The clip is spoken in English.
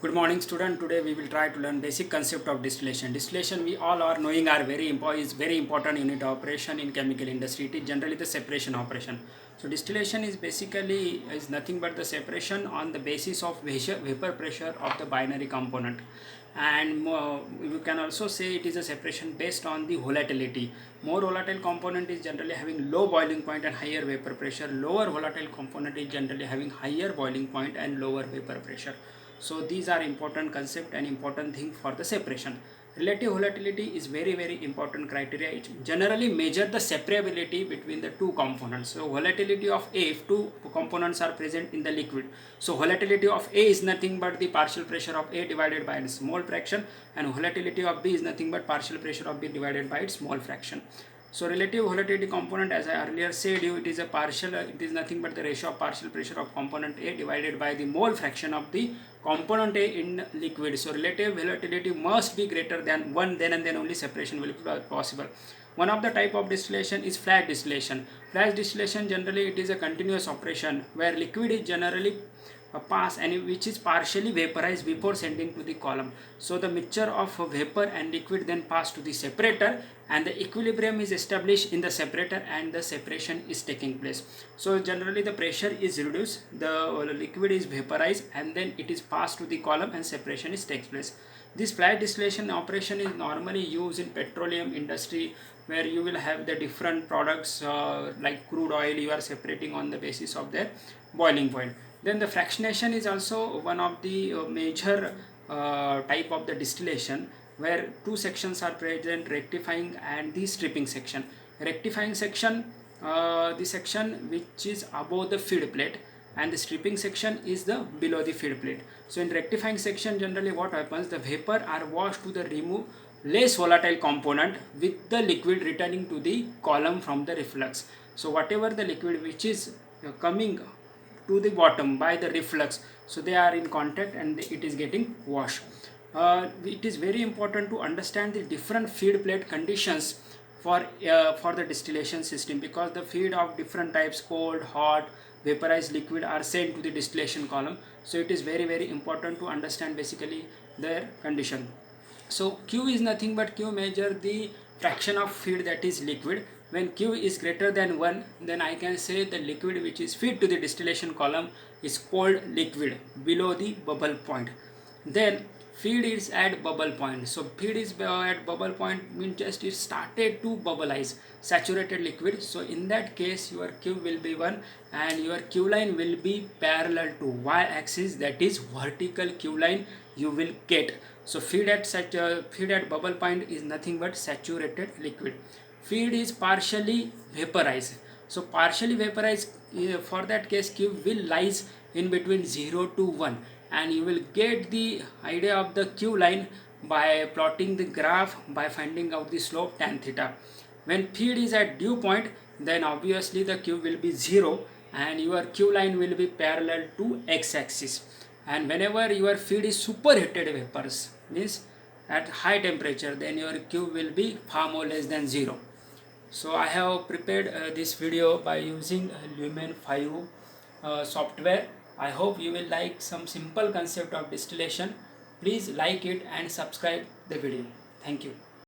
Good morning student. Today we will try to learn basic concept of distillation. Distillation we all are knowing are is very important unit operation in chemical industry. It is generally the separation operation. So distillation is basically is nothing but the separation on the basis of vapor pressure of the binary component, and you can also say it is a separation based on the volatility. More volatile component is generally having low boiling point and higher vapor pressure. Lower volatile component is generally having higher boiling point and lower vapor pressure. So these are important concept and important thing for the separation. Relative volatility is very important criteria. It generally measure the separability between the two components. So volatility of A, if two components are present in the liquid, so volatility of A is nothing but the partial pressure of A divided by its mole fraction, and volatility of B is nothing but partial pressure of B divided by its mole fraction. So relative volatility component, as I earlier said you, it is a partial, it is nothing but the ratio of partial pressure of component A divided by the mole fraction of the component A in liquid. So relative volatility must be greater than 1, then and then only separation will be possible. One of the type of distillation is flash distillation. Flash distillation generally it is a continuous operation where liquid is generally pass and which is partially vaporized before sending to the column. So the mixture of vapor and liquid then pass to the separator, and the equilibrium is established in the separator and the separation is taking place. So generally the pressure is reduced, the liquid is vaporized, and then it is passed to the column and separation is takes place. This flash distillation operation is normally used in petroleum industry, where you will have the different products like crude oil you are separating on the basis of their boiling point. Then the fractionation is also one of the major type of the distillation, where two sections are present, rectifying and the stripping section. Rectifying section, the section which is above the feed plate, and the stripping section is the below the feed plate. So in rectifying section generally what happens, the vapor are washed to the remove less volatile component with the liquid returning to the column from the reflux. So whatever the liquid which is coming to the bottom by the reflux, so they are in contact and it is getting washed. It is very important to understand the different feed plate conditions for the distillation system, because the feed of different types, cold, hot, vaporized, liquid, are sent to the distillation column. So it is very important to understand basically their condition. So Q is nothing but Q measure the fraction of feed that is liquid. When Q is greater than 1, then I can say the liquid which is fed to the distillation column is called liquid below the bubble point. Then feed is at bubble point. So feed is at bubble point means just it started to bubblize saturated liquid. So in that case your Q will be 1 and your Q line will be parallel to y axis, that is vertical Q line you will get. So feed at bubble point is nothing but saturated liquid. Feed is partially vaporized. So partially vaporized, for that case Q will lies in between 0 to 1, and you will get the idea of the Q line by plotting the graph by finding out the slope tan theta. When feed is at dew point, then obviously the Q will be 0 and your Q line will be parallel to x axis. And whenever your feed is superheated vapors, means at high temperature, then your Q will be far more less than 0. So I have prepared this video by using Lumen 5 software. I hope you will like some simple concept of distillation. Please like it and subscribe the video. Thank you.